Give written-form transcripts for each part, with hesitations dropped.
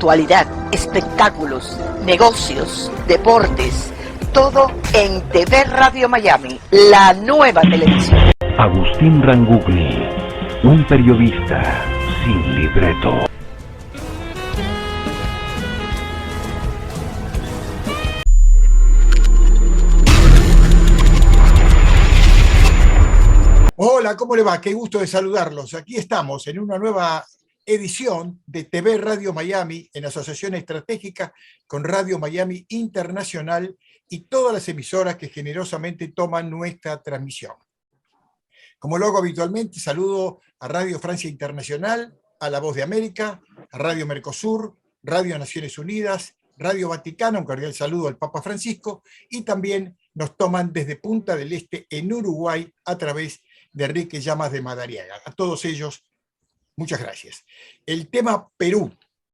actualidad, espectáculos, negocios, deportes, todo en TV Radio Miami, la nueva televisión. Agustín Rangugli, un periodista sin libreto. Hola, ¿cómo le va? Qué gusto de saludarlos. Aquí estamos en una nueva edición de TV Radio Miami en asociación estratégica con Radio Miami Internacional y todas las emisoras que generosamente toman nuestra transmisión. Como lo hago habitualmente, saludo a Radio Francia Internacional, a La Voz de América, a Radio Mercosur, Radio Naciones Unidas, Radio Vaticano, un cordial saludo al Papa Francisco, y también nos toman desde Punta del Este en Uruguay a través de Enrique Llamas de Madariaga. A todos ellos, muchas gracias. El tema Perú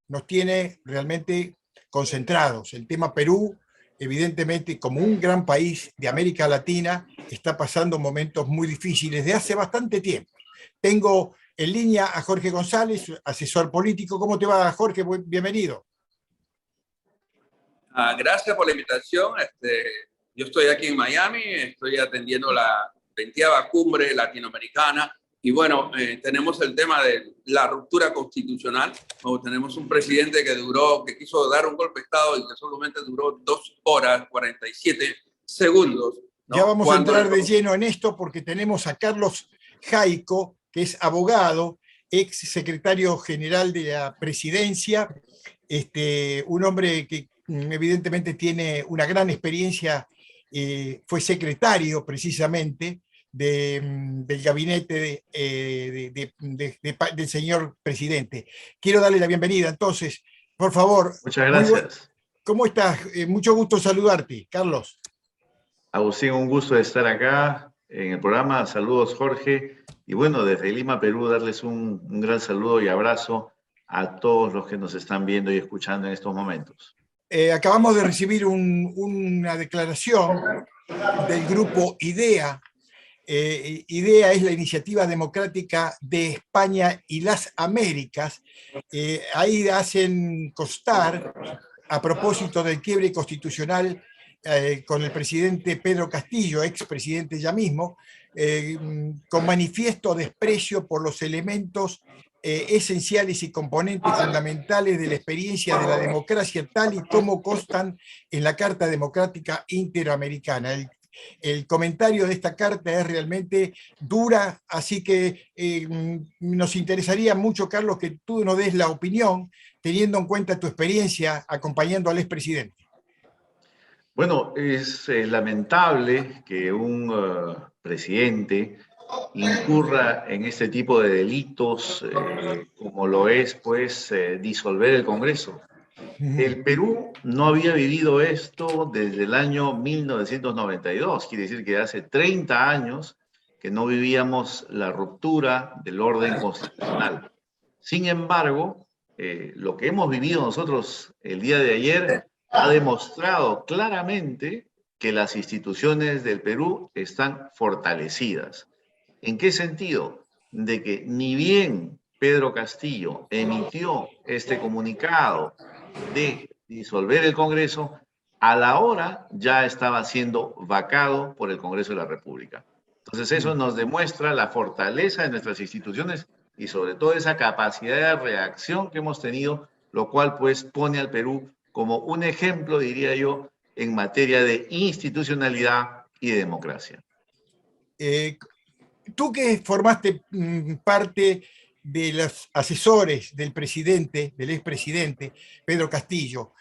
nos tiene realmente concentrados. El tema Perú, evidentemente, como un gran país de América Latina, está pasando momentos muy difíciles de hace bastante tiempo. Tengo en línea a Jorge González, asesor político. ¿Cómo te va, Jorge? Bienvenido. Gracias por la invitación. Yo estoy aquí en Miami, estoy atendiendo la 20ª cumbre latinoamericana y bueno, tenemos el tema de la ruptura constitucional. Tenemos un presidente que quiso dar un golpe de Estado y que solamente duró 2 horas 47 segundos, ¿no? Ya vamos a entrar de lleno en esto porque tenemos a Carlos Jaico, que es abogado, ex secretario general de la presidencia, un hombre que evidentemente tiene una gran experiencia, fue secretario precisamente del gabinete del señor presidente. Quiero darle la bienvenida, entonces, por favor. Muchas gracias. ¿Cómo estás? Mucho gusto saludarte, Carlos. Agustín, un gusto de estar acá en el programa. Saludos, Jorge. Y bueno, desde Lima, Perú, darles un gran saludo y abrazo a todos los que nos están viendo y escuchando en estos momentos. Acabamos de recibir una declaración del grupo IDEA. IDEA es la Iniciativa Democrática de España y las Américas. Ahí hacen constar, a propósito del quiebre constitucional con el presidente Pedro Castillo, expresidente ya mismo, con manifiesto desprecio por los elementos esenciales y componentes fundamentales de la experiencia de la democracia tal y como constan en la Carta Democrática Interamericana. El comentario de esta carta es realmente dura, así que nos interesaría mucho, Carlos, que tú nos des la opinión, teniendo en cuenta tu experiencia acompañando al expresidente. Bueno, es lamentable que un presidente incurra en este tipo de delitos, como lo es, pues, disolver el Congreso. El Perú no había vivido esto desde el año 1992, quiere decir que hace 30 años que no vivíamos la ruptura del orden constitucional. Sin embargo, lo que hemos vivido nosotros el día de ayer ha demostrado claramente que las instituciones del Perú están fortalecidas. ¿En qué sentido? De que ni bien Pedro Castillo emitió este comunicado de disolver el Congreso, a la hora ya estaba siendo vacado por el Congreso de la República. Entonces eso nos demuestra la fortaleza de nuestras instituciones y sobre todo esa capacidad de reacción que hemos tenido, lo cual pues pone al Perú como un ejemplo, diría yo, en materia de institucionalidad y de democracia. Tú que formaste parte de los asesores del presidente, del expresidente Pedro Castillo,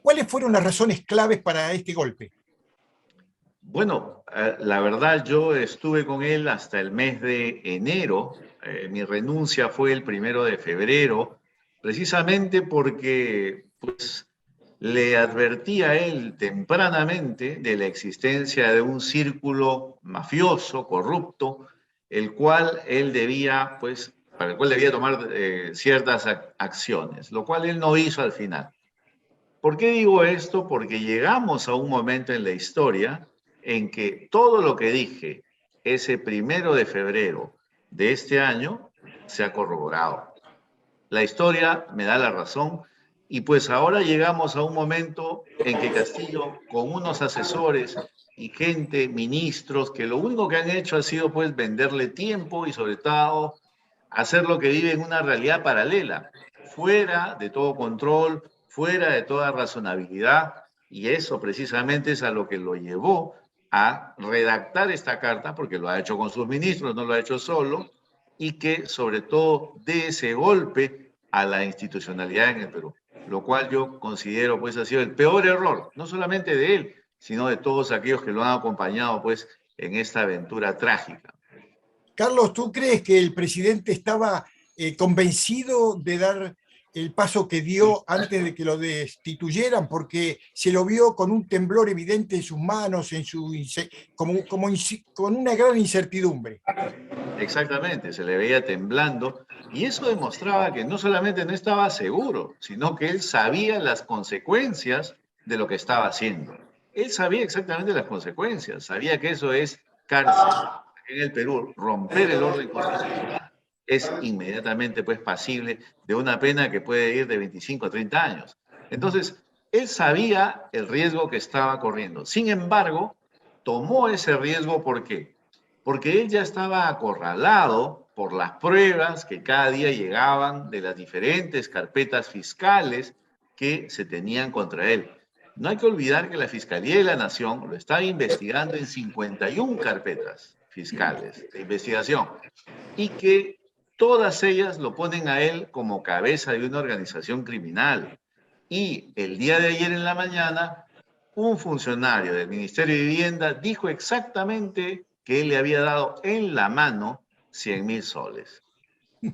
¿cuáles fueron las razones claves para este golpe? Bueno, la verdad yo estuve con él hasta el mes de enero. Mi renuncia fue el 1 de febrero, precisamente porque pues, le advertí a él tempranamente de la existencia de un círculo mafioso, corrupto, el cual él debía, pues, para el cual debía tomar ciertas acciones, lo cual él no hizo al final. ¿Por qué digo esto? Porque llegamos a un momento en la historia en que todo lo que dije ese 1 de febrero de este año se ha corroborado. La historia me da la razón Y pues ahora llegamos a un momento en que Castillo, con unos asesores y gente, ministros, que lo único que han hecho ha sido pues venderle tiempo y sobre todo hacer lo que vive en una realidad paralela, fuera de todo control, fuera de toda razonabilidad, y eso precisamente es a lo que lo llevó a redactar esta carta, porque lo ha hecho con sus ministros, no lo ha hecho solo, y que sobre todo dé ese golpe a la institucionalidad en el Perú, lo cual yo considero pues ha sido el peor error, no solamente de él, sino de todos aquellos que lo han acompañado pues en esta aventura trágica. Carlos, ¿tú crees que el presidente estaba convencido de dar el paso que dio antes de que lo destituyeran? Porque se lo vio con un temblor evidente en sus manos, con una gran incertidumbre. Exactamente, se le veía temblando y eso demostraba que no solamente no estaba seguro, sino que él sabía las consecuencias de lo que estaba haciendo. Él sabía exactamente las consecuencias, sabía que eso es cárcel. En el Perú, romper el orden constitucional es inmediatamente pues pasible de una pena que puede ir de 25 a 30 años. Entonces, él sabía el riesgo que estaba corriendo. Sin embargo, tomó ese riesgo, ¿por qué? Porque él ya estaba acorralado por las pruebas que cada día llegaban de las diferentes carpetas fiscales que se tenían contra él. No hay que olvidar que la Fiscalía de la Nación lo estaba investigando en 51 carpetas fiscales de investigación y que todas ellas lo ponen a él como cabeza de una organización criminal. Y el día de ayer en la mañana, un funcionario del Ministerio de Vivienda dijo exactamente que él le había dado en la mano 100.000 soles.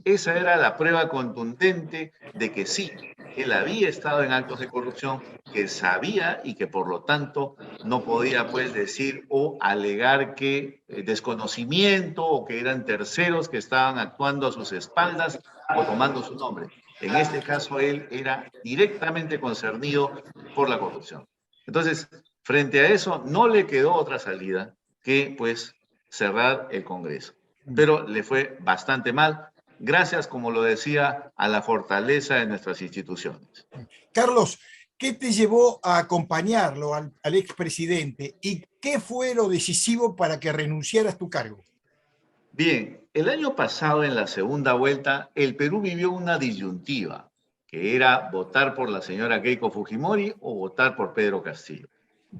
Esa era la prueba contundente de que sí, él había estado en actos de corrupción, que sabía y que por lo tanto no podía pues decir o alegar que desconocimiento o que eran terceros que estaban actuando a sus espaldas o tomando su nombre. En este caso él era directamente concernido por la corrupción. Entonces, frente a eso no le quedó otra salida que pues cerrar el Congreso. Pero le fue bastante mal. Gracias, como lo decía, a la fortaleza de nuestras instituciones. Carlos, ¿qué te llevó a acompañarlo al expresidente y qué fue lo decisivo para que renunciaras a tu cargo? Bien, el año pasado, en la segunda vuelta, el Perú vivió una disyuntiva, que era votar por la señora Keiko Fujimori o votar por Pedro Castillo.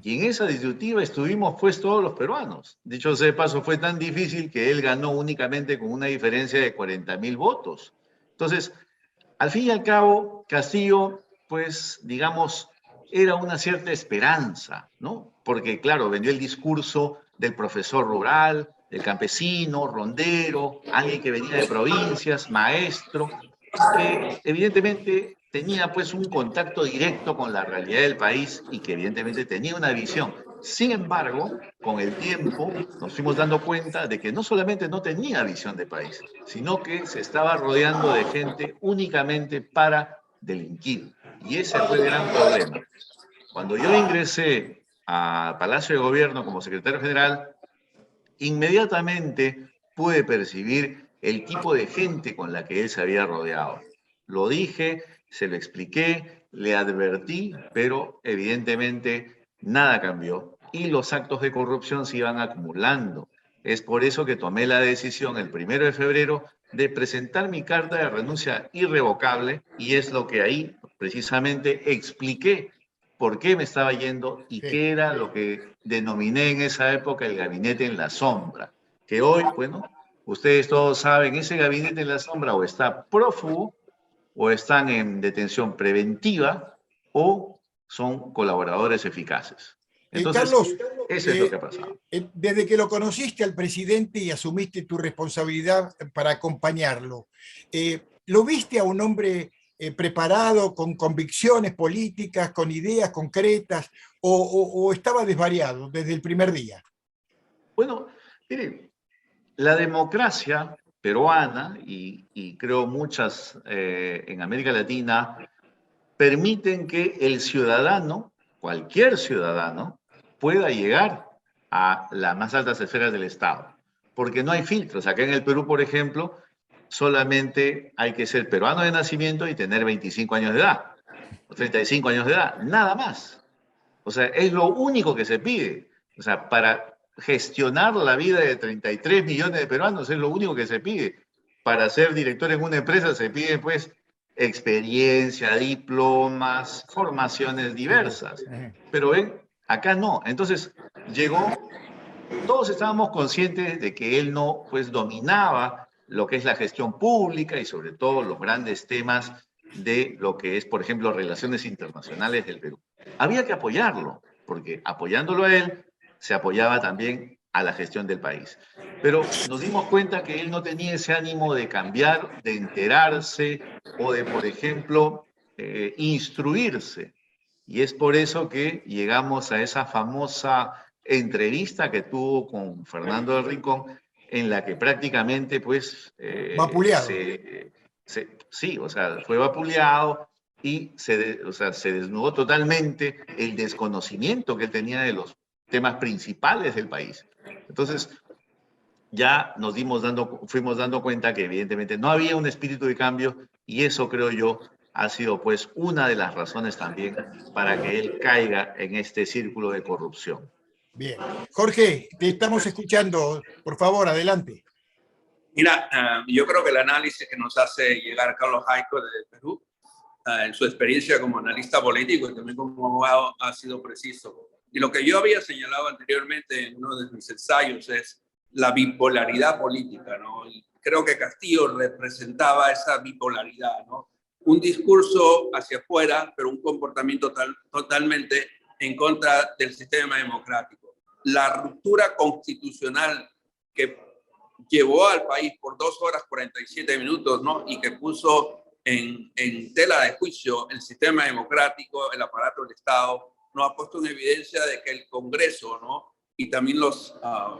Y en esa disyuntiva estuvimos pues todos los peruanos. Dicho sea de paso, fue tan difícil que él ganó únicamente con una diferencia de 40.000 votos. Entonces, al fin y al cabo, Castillo, pues, digamos, era una cierta esperanza, ¿no? Porque, claro, vendió el discurso del profesor rural, del campesino, rondero, alguien que venía de provincias, maestro, que evidentemente tenía pues un contacto directo con la realidad del país y que evidentemente tenía una visión. Sin embargo, con el tiempo nos fuimos dando cuenta de que no solamente no tenía visión de país, sino que se estaba rodeando de gente únicamente para delinquir. Y ese fue el gran problema. Cuando yo ingresé a Palacio de Gobierno como secretario general, inmediatamente pude percibir el tipo de gente con la que él se había rodeado. Lo dije, se lo expliqué, le advertí, pero evidentemente nada cambió y los actos de corrupción se iban acumulando. Es por eso que tomé la decisión el 1 de febrero de presentar mi carta de renuncia irrevocable y es lo que ahí precisamente expliqué por qué me estaba yendo y qué era lo que denominé en esa época el gabinete en la sombra, que hoy, bueno, ustedes todos saben, ese gabinete en la sombra o está prófugo o están en detención preventiva o son colaboradores eficaces. Entonces, Carlos, eso es lo que ha pasado. Desde que lo conociste al presidente y asumiste tu responsabilidad para acompañarlo, ¿lo viste a un hombre preparado, con convicciones políticas, con ideas concretas, o estaba desvariado desde el primer día? Bueno, mire, la democracia peruana y creo muchas en América Latina permiten que el ciudadano, cualquier ciudadano, pueda llegar a las más altas esferas del Estado, porque no hay filtros. Acá en el Perú, por ejemplo, solamente hay que ser peruano de nacimiento y tener 25 años de edad. 35 años de edad, nada más. O sea, es lo único que se pide. O sea, para gestionar la vida de 33 millones de peruanos es lo único que se pide. Para ser director en una empresa se pide, pues, experiencia, diplomas, formaciones diversas. Pero acá no. Entonces, llegó, todos estábamos conscientes de que él no, pues, dominaba lo que es la gestión pública y sobre todo los grandes temas de lo que es, por ejemplo, relaciones internacionales del Perú. Había que apoyarlo, porque apoyándolo a él, se apoyaba también a la gestión del país. Pero nos dimos cuenta que él no tenía ese ánimo de cambiar, de enterarse o de, por ejemplo, instruirse. Y es por eso que llegamos a esa famosa entrevista que tuvo con Fernando del Rincón, en la que prácticamente, pues, vapuleado. sí, o sea, fue vapuleado y o sea, se desnudó totalmente el desconocimiento que él tenía de los temas principales del país. Entonces, ya fuimos dando cuenta que evidentemente no había un espíritu de cambio y eso, creo yo, ha sido pues una de las razones también para que él caiga en este círculo de corrupción. Bien. Jorge, te estamos escuchando. Por favor, adelante. Mira, yo creo que el análisis que nos hace llegar Carlos Jaico de Perú, en su experiencia como analista político y también como abogado, ha sido preciso. Y lo que yo había señalado anteriormente en uno de mis ensayos es la bipolaridad política, ¿no? Y creo que Castillo representaba esa bipolaridad, ¿no? Un discurso hacia afuera, pero un comportamiento totalmente en contra del sistema democrático. La ruptura constitucional que llevó al país por 2 horas 47 minutos, ¿no? Y que puso en tela de juicio el sistema democrático, el aparato del Estado, nos ha puesto en evidencia de que el Congreso, ¿no? Y también los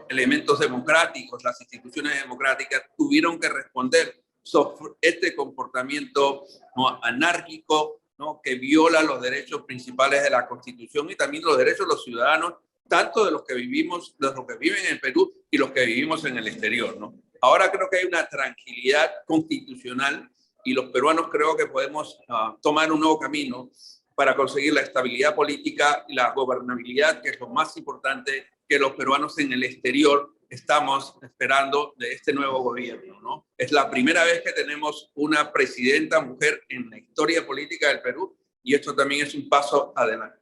elementos democráticos, las instituciones democráticas tuvieron que responder sobre este comportamiento, ¿no?, anárquico, ¿no?, que viola los derechos principales de la Constitución y también los derechos de los ciudadanos, tanto de los que vivimos, de los que viven en Perú y los que vivimos en el exterior, ¿no? Ahora creo que hay una tranquilidad constitucional y los peruanos creo que podemos tomar un nuevo camino para conseguir la estabilidad política y la gobernabilidad, que es lo más importante que los peruanos en el exterior estamos esperando de este nuevo gobierno, ¿no? Es la primera vez que tenemos una presidenta mujer en la historia política del Perú y esto también es un paso adelante.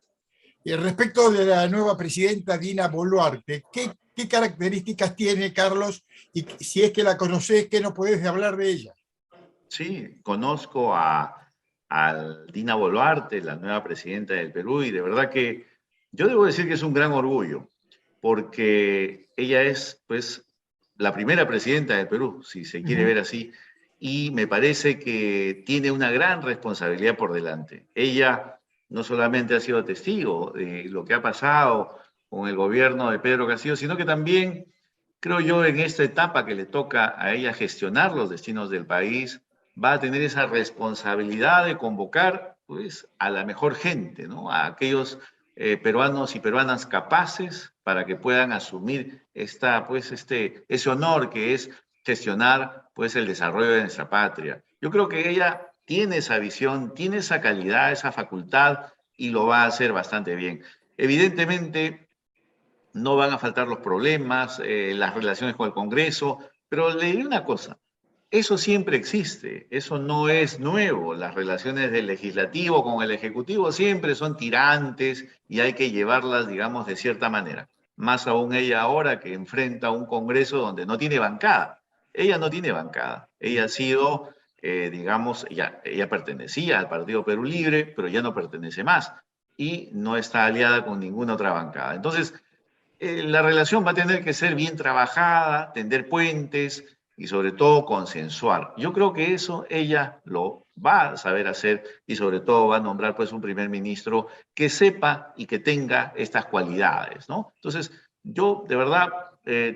Y respecto de la nueva presidenta Dina Boluarte, ¿qué características tiene, Carlos? Y si es que la conoces, ¿qué no puedes hablar de ella? Sí, conozco a Dina Boluarte, la nueva presidenta del Perú, y de verdad que yo debo decir que es un gran orgullo, porque ella es, pues, la primera presidenta del Perú, si se quiere ver así, y me parece que tiene una gran responsabilidad por delante. Ella no solamente ha sido testigo de lo que ha pasado con el gobierno de Pedro Castillo, sino que también, creo yo, en esta etapa que le toca a ella gestionar los destinos del país, va a tener esa responsabilidad de convocar, pues, a la mejor gente, ¿no? A aquellos peruanos y peruanas capaces para que puedan asumir ese honor que es gestionar, pues, el desarrollo de nuestra patria. Yo creo que ella tiene esa visión, tiene esa calidad, esa facultad y lo va a hacer bastante bien. Evidentemente, no van a faltar los problemas, las relaciones con el Congreso, pero le diré una cosa. Eso siempre existe, eso no es nuevo. Las relaciones del legislativo con el ejecutivo siempre son tirantes y hay que llevarlas, digamos, de cierta manera. Más aún ella ahora que enfrenta un Congreso donde no tiene bancada. Ella no tiene bancada. Ella ha sido, digamos, ella pertenecía al Partido Perú Libre, pero ya no pertenece más y no está aliada con ninguna otra bancada. Entonces, la relación va a tener que ser bien trabajada, tender puentes y sobre todo consensuar. Yo creo que eso ella lo va a saber hacer y sobre todo va a nombrar, pues, un primer ministro que sepa y que tenga estas cualidades, ¿no? Entonces, yo de verdad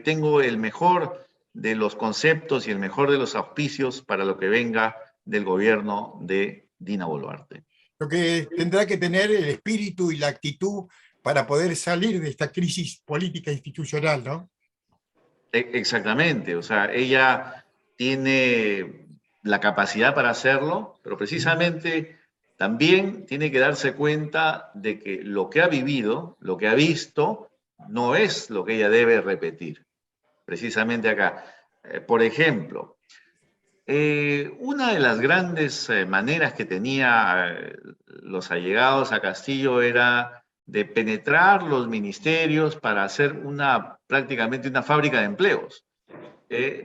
tengo el mejor de los conceptos y el mejor de los auspicios para lo que venga del gobierno de Dina Boluarte. Lo que tendrá que tener el espíritu y la actitud para poder salir de esta crisis política institucional, ¿no? Exactamente, o sea, ella tiene la capacidad para hacerlo, pero precisamente también tiene que darse cuenta de que lo que ha vivido, lo que ha visto, no es lo que ella debe repetir. Precisamente acá. Por ejemplo, una de las grandes maneras que tenía los allegados a Castillo era de penetrar los ministerios para hacer prácticamente una fábrica de empleos,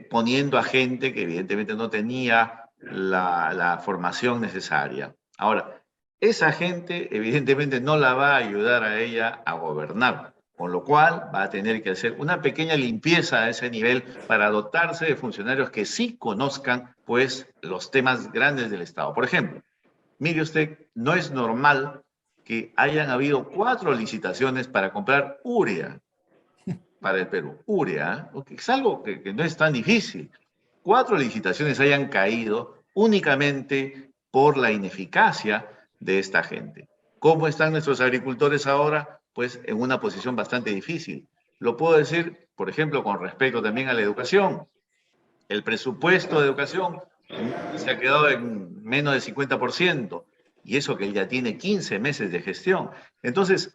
poniendo a gente que evidentemente no tenía la formación necesaria. Ahora, esa gente evidentemente no la va a ayudar a ella a gobernar, con lo cual va a tener que hacer una pequeña limpieza a ese nivel para dotarse de funcionarios que sí conozcan, pues, los temas grandes del Estado. Por ejemplo, mire usted, no es normal que hayan habido 4 licitaciones para comprar urea para el Perú. Urea, ¿eh? Es algo que no es tan difícil. 4 licitaciones hayan caído únicamente por la ineficacia de esta gente. ¿Cómo están nuestros agricultores ahora? Pues en una posición bastante difícil. Lo puedo decir, por ejemplo, con respecto también a la educación. El presupuesto de educación se ha quedado en menos del 50%, y eso que él ya tiene 15 meses de gestión. Entonces,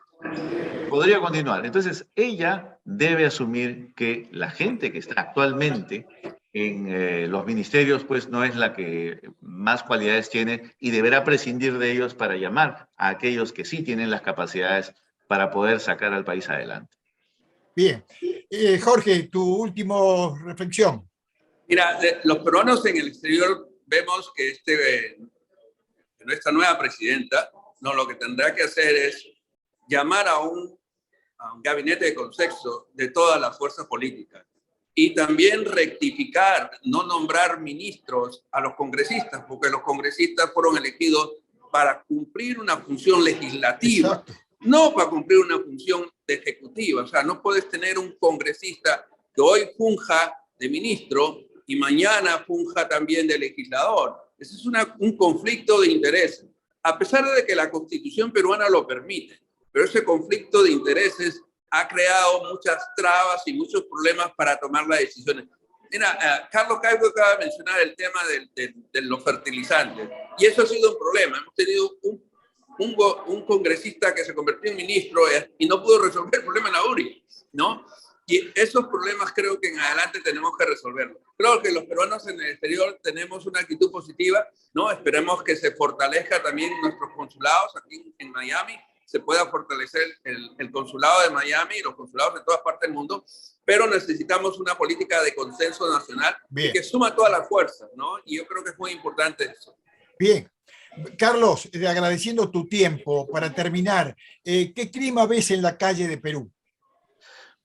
podría continuar. Entonces, ella debe asumir que la gente que está actualmente en los ministerios, pues no es la que más cualidades tiene, y deberá prescindir de ellos para llamar a aquellos que sí tienen las capacidades para poder sacar al país adelante. Bien. Jorge, tu última reflexión. Mira, los peruanos en el exterior vemos que nuestra nueva presidenta, no, lo que tendrá que hacer es llamar a un gabinete de consenso de todas las fuerzas políticas y también rectificar, no nombrar ministros a los congresistas, porque los congresistas fueron elegidos para cumplir una función legislativa. Exacto. No para cumplir una función ejecutiva. O sea, no puedes tener un congresista que hoy funja de ministro y mañana funja también de legislador. Ese es un conflicto de intereses, a pesar de que la Constitución peruana lo permite, pero ese conflicto de intereses ha creado muchas trabas y muchos problemas para tomar las decisiones. Mira, Carlos Caibo acaba de mencionar el tema de los fertilizantes, y eso ha sido un problema. Hemos tenido un congresista que se convirtió en ministro y no pudo resolver el problema en la URI, ¿no? Y esos problemas creo que en adelante tenemos que resolverlos. Creo que los peruanos en el exterior tenemos una actitud positiva, ¿no? Esperemos que se fortalezca también nuestros consulados aquí en Miami, se pueda fortalecer el consulado de Miami y los consulados de todas partes del mundo, pero necesitamos una política de consenso nacional que suma todas las fuerzas, ¿no? Y yo creo que es muy importante eso. Bien. Carlos, agradeciendo tu tiempo, para terminar, ¿qué clima ves en la calle de Perú?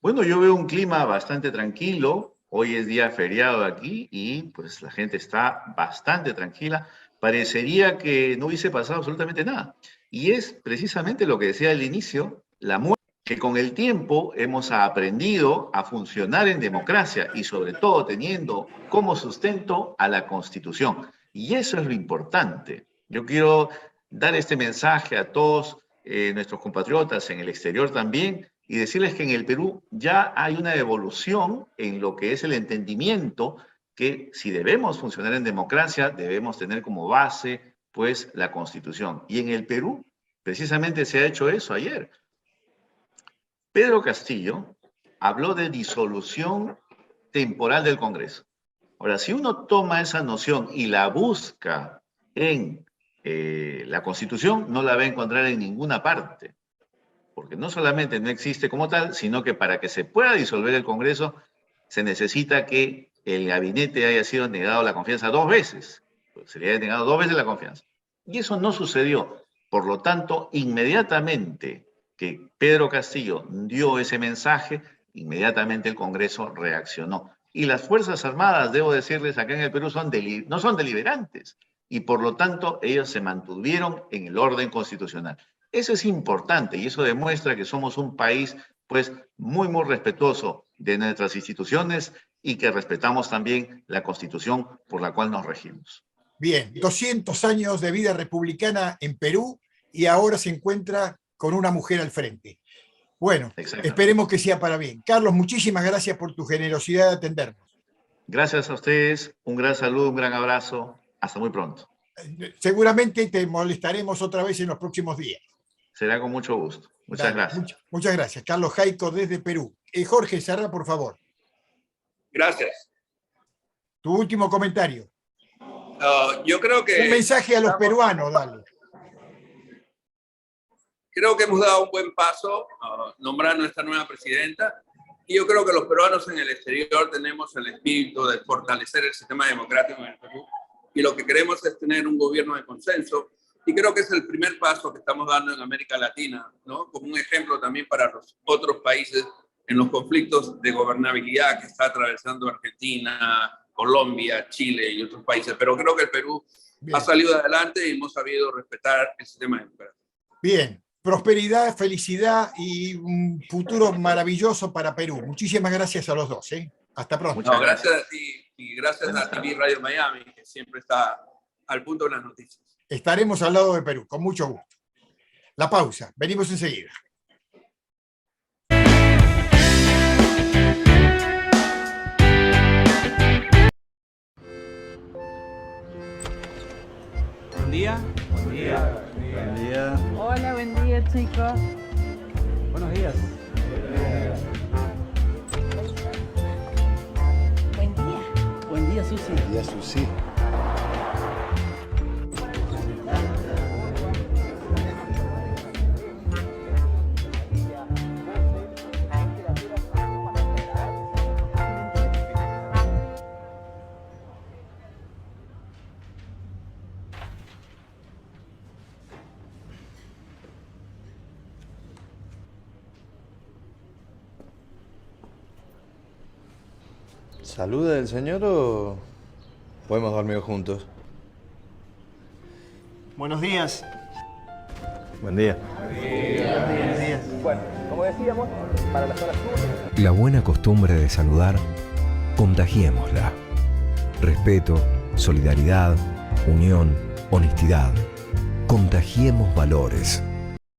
Bueno, yo veo un clima bastante tranquilo. Hoy es día feriado aquí y pues la gente está bastante tranquila. Parecería que no hubiese pasado absolutamente nada. Y es precisamente lo que decía al inicio, la muestra que con el tiempo hemos aprendido a funcionar en democracia y sobre todo teniendo como sustento a la Constitución. Y eso es lo importante. Yo quiero dar este mensaje a todos nuestros compatriotas en el exterior también, y decirles que en el Perú ya hay una evolución en lo que es el entendimiento que si debemos funcionar en democracia, debemos tener como base, pues, la Constitución. Y en el Perú, precisamente se ha hecho eso ayer. Pedro Castillo habló de disolución temporal del Congreso. Ahora, si uno toma esa noción y la busca en la Constitución, no la va a encontrar en ninguna parte. Porque no solamente no existe como tal, sino que para que se pueda disolver el Congreso se necesita que el gabinete haya sido negado la confianza 2 veces. Se le haya negado 2 veces la confianza. Y eso no sucedió. Por lo tanto, inmediatamente que Pedro Castillo dio ese mensaje, inmediatamente el Congreso reaccionó. Y las Fuerzas Armadas, debo decirles, acá en el Perú no son deliberantes. Y por lo tanto, ellos se mantuvieron en el orden constitucional. Eso es importante y eso demuestra que somos un país, pues, muy, muy respetuoso de nuestras instituciones y que respetamos también la Constitución por la cual nos regimos. Bien, 200 años de vida republicana en Perú y ahora se encuentra con una mujer al frente. Bueno, esperemos que sea para bien. Carlos, muchísimas gracias por tu generosidad de atendernos. Gracias a ustedes, un gran saludo, un gran abrazo. Hasta muy pronto. Seguramente te molestaremos otra vez en los próximos días. Será con mucho gusto. Muchas gracias. Muchas gracias. Carlos Jaico desde Perú. Jorge, cerra, por favor. Gracias. Tu último comentario. Yo creo que... Un mensaje a los peruanos, dale. Creo que hemos dado un buen paso nombrando a esta nueva presidenta. Y yo creo que los peruanos en el exterior tenemos el espíritu de fortalecer el sistema democrático en el Perú. Y lo que queremos es tener un gobierno de consenso. Y creo que es el primer paso que estamos dando en América Latina, ¿no? Como un ejemplo también para los otros países en los conflictos de gobernabilidad que está atravesando Argentina, Colombia, Chile y otros países. Pero creo que el Perú ha salido adelante y hemos sabido respetar el sistema democrático. Bien. Prosperidad, felicidad y un futuro maravilloso para Perú. Muchísimas gracias a los dos. Hasta pronto. No, gracias a ti y gracias a TV Radio Miami, que siempre está al punto de las noticias. Estaremos al lado de Perú, con mucho gusto. La pausa. Venimos enseguida. Buen día. Buen día. Buen día. Hola, buen día, chicos. Buenos días. Buen día. Buen día, Susi. Buen día, Susi. ¿Saluda el señor o podemos dormir juntos? Buenos días. Buen día. Buenos días. Bueno, como decíamos, para la zona sur... La buena costumbre de saludar, contagiémosla. Respeto, solidaridad, unión, honestidad. Contagiemos valores.